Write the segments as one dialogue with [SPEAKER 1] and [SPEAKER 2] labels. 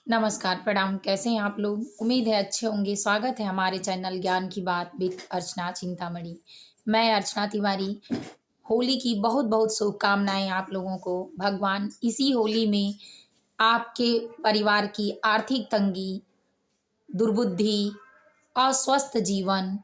[SPEAKER 1] नमस्कार, प्रणाम। कैसे हैं आप लोग? उम्मीद है अच्छे होंगे। स्वागत है हमारे चैनल ज्ञान की बात विद अर्चना चिंतामणि। मैं अर्चना तिवारी। होली की बहुत-बहुत शुभकामनाएँ आप लोगों को। भगवान इसी होली में आपके परिवार की आर्थिक तंगी, दुर्बुद्धि, अस्वस्थ जीवन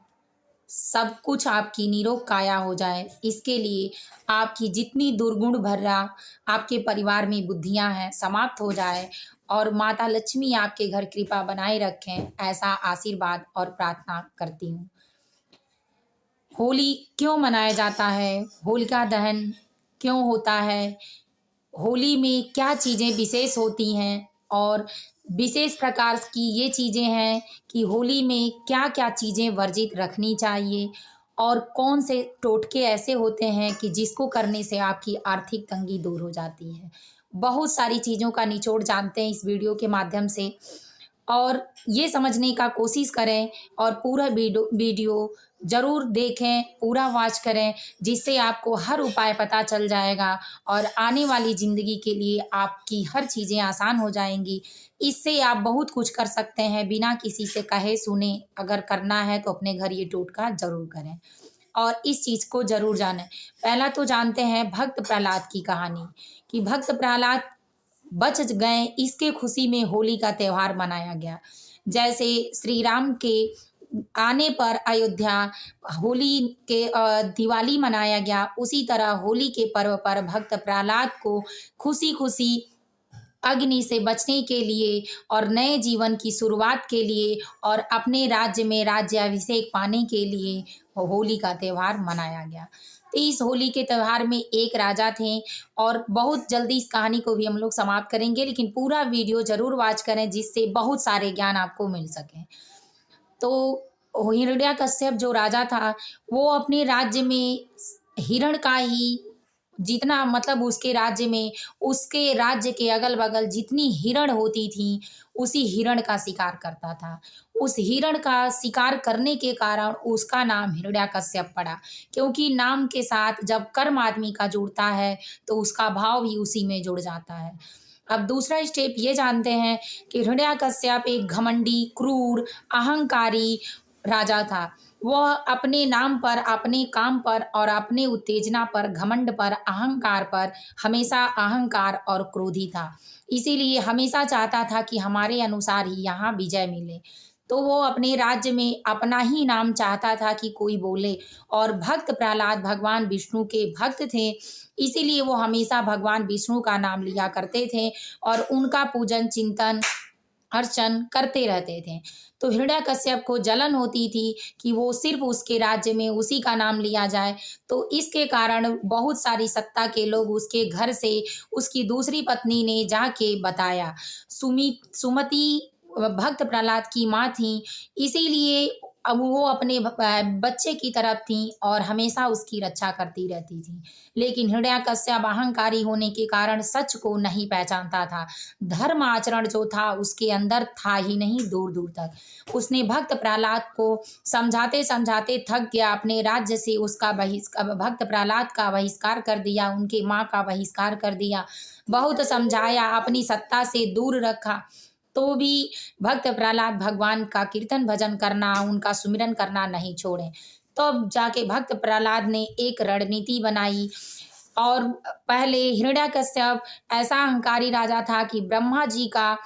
[SPEAKER 1] सब कुछ आपकी निरोग काया हो जाए, इसके लिए आपकी जितनी दुर्गुण भर्रा आपके परिवार में बुद्धियाँ हैं, समाप्त हो जाए और माता लक्ष्मी आपके घर कृपा बनाए रखें, ऐसा आशीर्वाद और प्रार्थना करती हूँ। होली क्यों मनाया जाता है? होलिका दहन क्यों होता है? होली में क्या चीज़ें विशेष होती हैं और विशेष प्रकार की ये चीज़ें हैं कि होली में क्या-क्या चीज़ें वर्जित रखनी चाहिए और कौन से टोटके ऐसे होते हैं कि जिसको करने से आपकी आर्थिक तंगी दूर हो जाती है। बहुत सारी चीज़ों का निचोड़ जानते हैं इस वीडियो के माध्यम से और ये समझने का कोशिश करें और पूरा वीडियो ज़रूर देखें, पूरा वॉच करें, जिससे आपको हर उपाय पता चल जाएगा और आने वाली ज़िंदगी के लिए आपकी हर चीज़ें आसान हो जाएँगी। इससे आप बहुत कुछ कर सकते हैं बिना किसी से कहे सुने। अगर करना है तो अपने घर ये टोटका ज़रूर करें और इस चीज़ को ज़रूर जानें। पहला तो जानते हैं भक्त प्रहलाद की कहानी कि भक्त प्रहलाद बच गए, इसके खुशी में होली का त्योहार मनाया गया। जैसे श्री राम के आने पर अयोध्या होली के दिवाली मनाया गया, उसी तरह होली के पर्व पर भक्त प्रहलाद को खुशी-खुशी अग्नि से बचने के लिए और नए जीवन की शुरुआत के लिए और अपने राज्य में राज्याभिषेक पाने के लिए होली का त्योहार मनाया गया। तो इस होली के त्योहार में एक राजा थे और बहुत जल्दी इस कहानी को भी हम लोग समाप्त करेंगे, लेकिन पूरा वीडियो ज़रूर वॉच करें जिससे बहुत सारे ज्ञान आपको मिल सकें। तो हिरण्यकश्यप जो राजा था, वो अपने राज्य में हिरण का ही जितना मतलब उसके राज्य में उसके राज्य के अगल-बगल जितनी हिरण होती थी, उसी हिरण का शिकार करता था। उस हिरण का शिकार करने के कारण उसका नाम हिरण्यकश्यप पड़ा, क्योंकि नाम के साथ जब कर्म आदमी का जुड़ता है, तो उसका भाव भी उसी में जुड़ जाता है। अब दूसरा स्टेप ये जानते हैं कि हिरण्यकश्यप एक घमंडी, क्रूर, अहंकारी राजा था। वह अपने नाम पर, अपने काम पर और अपने उत्तेजना पर, घमंड पर, अहंकार पर हमेशा अहंकार और क्रोधी था। इसीलिए हमेशा चाहता था कि हमारे अनुसार ही यहाँ विजय मिले। तो वो अपने राज्य में अपना ही नाम चाहता था कि कोई बोले और भक्त प्रहलाद भगवान विष्णु के भक्त थे, इसीलिए वो हमेशा भगवान विष्णु का नाम लिया करते थे और उनका पूजन, चिंतन अर्चन करते रहते थे। तो हिरण्यकश्यप को जलन होती थी कि वो सिर्फ़ उसके राज्य में उसी का नाम लिया जाए, तो इसके कारण बहुत सारी सत्ता के लोग उसके घर से उसकी दूसरी पत्नी ने जाके बताया। सुमति भक्त प्रहलाद की माँ थीं, इसीलिए अब वो अपने बच्चे की तरफ थीं और हमेशा उसकी रक्षा करती रहती थीं। लेकिन हिरण्यकश्यप अहंकारी होने के कारण सच को नहीं पहचानता था। धर्म आचरण जो था उसके अंदर था ही नहीं दूर-दूर तक। उसने भक्त प्रहलाद को समझाते-समझाते थक गया, अपने राज्य से उसका भक्त प्रहलाद का बहिष्कार कर दिया, उनकी माँ का बहिष्कार कर दिया। बहुत समझाया, अपनी सत्ता से दूर रखा, तो भी भक्त प्रहलाद भगवान का कीर्तन भजन करना, उनका सुमिरन करना नहीं छोड़े। तब जाके भक्त प्रहलाद ने एक रणनीति बनाई और पहले हिरण्यकश्यप ऐसा अहंकारी राजा था कि ब्रह्मा जी का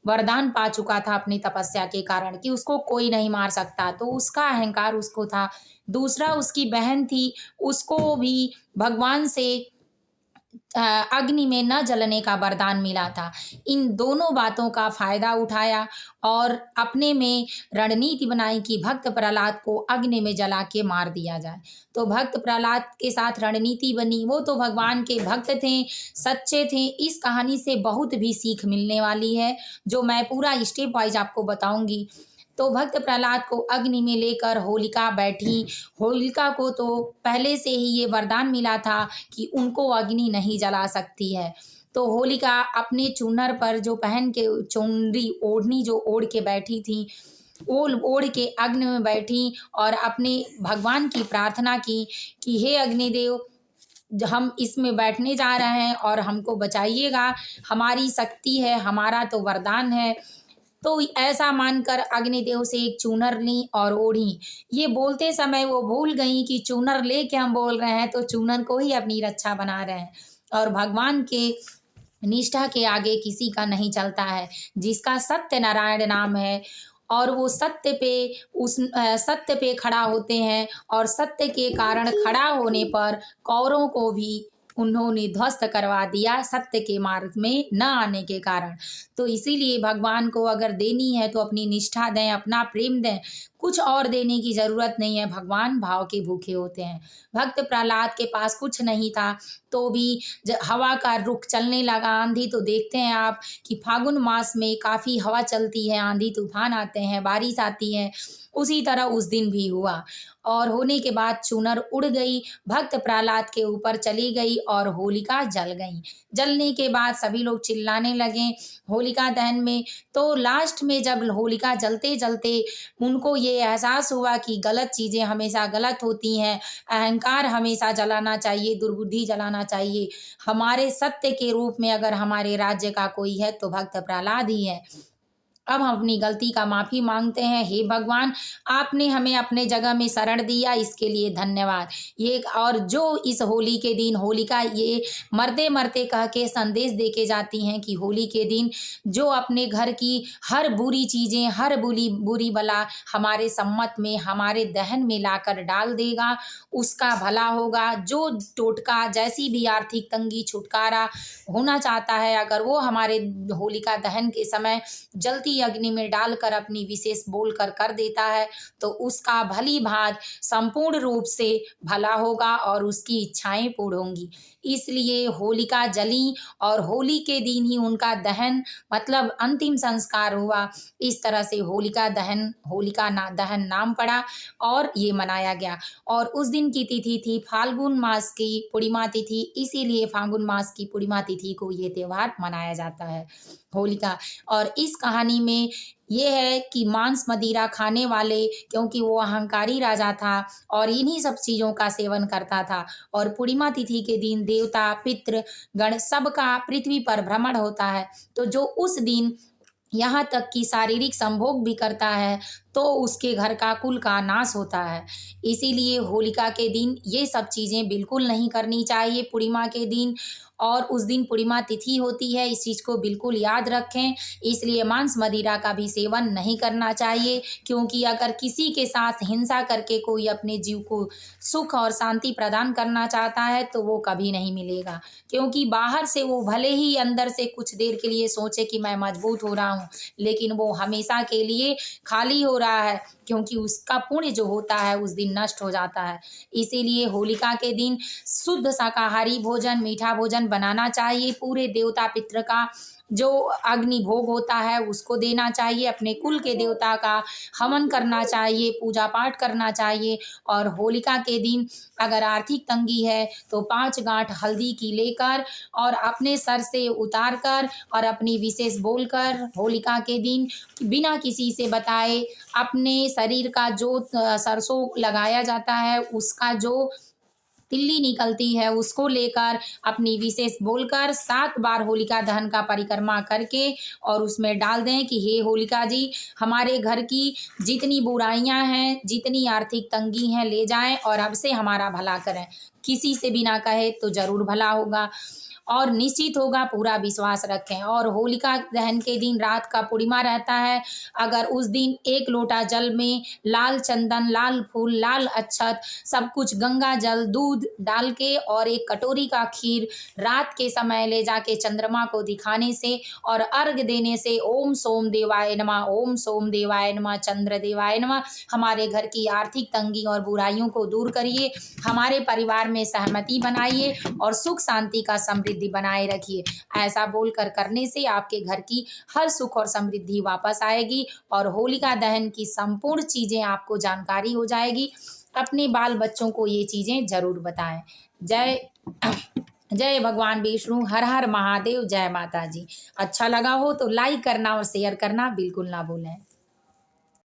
[SPEAKER 1] वरदान पा चुका था अपनी तपस्या के कारण कि उसको कोई नहीं मार सकता, तो उसका अहंकार उसको था। दूसरा उसकी बहन थी, उसको भी भगवान से अग्नि में न जलने का वरदान मिला था। इन दोनों बातों का फ़ायदा उठाया और अपने में रणनीति बनाई कि भक्त प्रहलाद को अग्नि में जला के मार दिया जाए। तो भक्त प्रहलाद के साथ रणनीति बनी, वो तो भगवान के भक्त थे, सच्चे थे। इस कहानी से बहुत भी सीख मिलने वाली है, जो मैं पूरा स्टेप वाइज़ आपको बताऊँगी। तो भक्त प्रहलाद को अग्नि में लेकर होलिका बैठी। होलिका को तो पहले से ही ये वरदान मिला था कि उनको अग्नि नहीं जला सकती है। तो होलिका अपने चूनर पर जो पहन के चुनरी ओढ़नी जो ओढ़ के बैठी थी, वो ओढ़ के अग्नि में बैठी और अपने भगवान की प्रार्थना की कि हे अग्निदेव, हम इसमें बैठने जा रहे हैं और हमको बचाइएगा, हमारी शक्ति है, हमारा तो वरदान है। तो ऐसा मानकर अग्निदेव से एक चूनर ली और ओढ़ी। ये बोलते समय वो भूल गई कि चूनर लेके हम बोल रहे हैं तो चूनर को ही अपनी रक्षा बना रहे हैं। और भगवान के निष्ठा के आगे किसी का नहीं चलता है। जिसका सत्य नारायण नाम है और वो सत्य पे खड़ा होते हैं और सत्य के कारण खड़ा होने पर कौरों को भी उन्होंने ध्वस्त करवा दिया सत्य के मार्ग में न आने के कारण। तो इसीलिए भगवान को अगर देनी है तो अपनी निष्ठा दें, अपना प्रेम दें, कुछ और देने की जरूरत नहीं है। भगवान भाव के भूखे होते हैं। भक्त प्रहलाद के पास कुछ नहीं था तो भी हवा का रुख चलने लगा, आंधी, तो देखते हैं आप कि फागुन मास में काफ़ी हवा चलती है, आंधी तूफान आते हैं, बारिश आती है। उसी तरह उस दिन भी हुआ और होने के बाद चूनर उड़ गई, भक्त प्रहलाद के ऊपर चली गई और होलिका जल गई। जलने के बाद सभी लोग चिल्लाने लगे होलिका दहन में। तो लास्ट में जब होलिका जलते जलते उनको ये एहसास हुआ कि गलत चीज़ें हमेशा गलत होती हैं, अहंकार हमेशा जलाना चाहिए, दुर्बुद्धि जलाना चाहिए। हमारे सत्य के रूप में अगर हमारे राज्य का कोई है तो भक्त प्रहलाद ही है। अब हम अपनी गलती का माफ़ी मांगते हैं। हे भगवान, आपने हमें अपने जगह में शरण दिया, इसके लिए धन्यवाद। ये और जो इस होली के दिन होलिका ये मरते मरते कह के संदेश दे के जाती हैं कि होली के दिन जो अपने घर की हर बुरी चीज़ें, हर बुरी बला हमारे सम्मत में, हमारे दहन में लाकर डाल देगा, उसका भला होगा। जो टोटका, जैसी भी आर्थिक तंगी, छुटकारा होना चाहता है, अगर वो हमारे होलिका दहन के समय जलती अग्नि में डालकर अपनी विशेष बोलकर कर देता है तो उसका भली भांत संपूर्ण रूप से भला होगा और उसकी इच्छाएं पूर्ण होंगी। इसलिए होलिका जली और होली के दिन ही उनका दहन मतलब अंतिम संस्कार हुआ। इस तरह से होलिका दहन नाम पड़ा और ये मनाया गया। और उस दिन की तिथि थी फाल्गुन मास की पूर्णिमा तिथि, इसीलिए फाल्गुन मास की पूर्णिमा तिथि को ये त्यौहार मनाया जाता है होलिका। और इस कहानी में ये है कि मांस मदिरा खाने वाले, क्योंकि वो अहंकारी राजा था और इन्हीं सब चीज़ों का सेवन करता था। और पूर्णिमा तिथि के दिन देवता, पितृ गण सबका पृथ्वी पर भ्रमण होता है। तो जो उस दिन यहाँ तक कि शारीरिक संभोग भी करता है तो उसके घर का कुल का नाश होता है। इसीलिए होलिका के दिन ये सब चीज़ें बिल्कुल नहीं करनी चाहिए पूर्णिमा के दिन। और उस दिन पूर्णिमा तिथि होती है, इस चीज़ को बिल्कुल याद रखें। इसलिए मांस मदिरा का भी सेवन नहीं करना चाहिए, क्योंकि अगर किसी के साथ हिंसा करके कोई अपने जीव को सुख और शांति प्रदान करना चाहता है तो वो कभी नहीं मिलेगा। क्योंकि बाहर से वो भले ही अंदर से कुछ देर के लिए सोचे कि मैं मजबूत हो रहा हूँ, लेकिन वो हमेशा के लिए खाली हो रहा है, क्योंकि उसका पुण्य जो होता है उस दिन नष्ट हो जाता है। इसीलिए होलिका के दिन शुद्ध शाकाहारी भोजन, मीठा भोजन बनाना चाहिए। पूरे देवता पितृ का जो अग्नि भोग होता है उसको देना चाहिए। अपने कुल के देवता का हवन करना चाहिए, पूजा पाठ करना चाहिए। और होलिका के दिन अगर आर्थिक तंगी है तो 5 गांठ हल्दी की लेकर और अपने सर से उतार कर और अपनी विशेष बोलकर होलिका के दिन बिना किसी से बताए अपने शरीर का जो सरसों लगाया जाता है उसका जो तिल्ली निकलती है उसको लेकर अपनी विशेष बोलकर 7 बार होलिका दहन का परिक्रमा करके और उसमें डाल दें कि हे होलिका जी, हमारे घर की जितनी बुराइयां हैं, जितनी आर्थिक तंगी हैं, ले जाएं और अब से हमारा भला करें। किसी से बिना कहे तो जरूर भला होगा और निश्चित होगा, पूरा विश्वास रखें। और होलिका दहन के दिन रात का पूर्णिमा रहता है। अगर उस दिन 1 लोटा जल में लाल चंदन, लाल फूल, लाल अक्षत, सब कुछ गंगा जल, दूध डाल के और 1 कटोरी का खीर रात के समय ले जाके चंद्रमा को दिखाने से और अर्घ देने से ओम सोम देवाय नमः, ओम सोम देवाय नमः, चंद्र देवाय नमः, हमारे घर की आर्थिक तंगी और बुराइयों को दूर करिए, हमारे परिवार में सहमति बनाइए और सुख शांति का समृद्धि बनाए रखिए। ऐसा बोलकर करने से आपके घर की हर सुख और समृद्धि वापस आएगी और होलिका दहन की संपूर्ण चीजें आपको जानकारी हो जाएगी। अपने बाल बच्चों को ये चीजें जरूर बताएं। जय जय भगवान विष्णु, हर हर महादेव, जय माता जी। अच्छा लगा हो तो लाइक करना और शेयर करना बिल्कुल ना भूलें।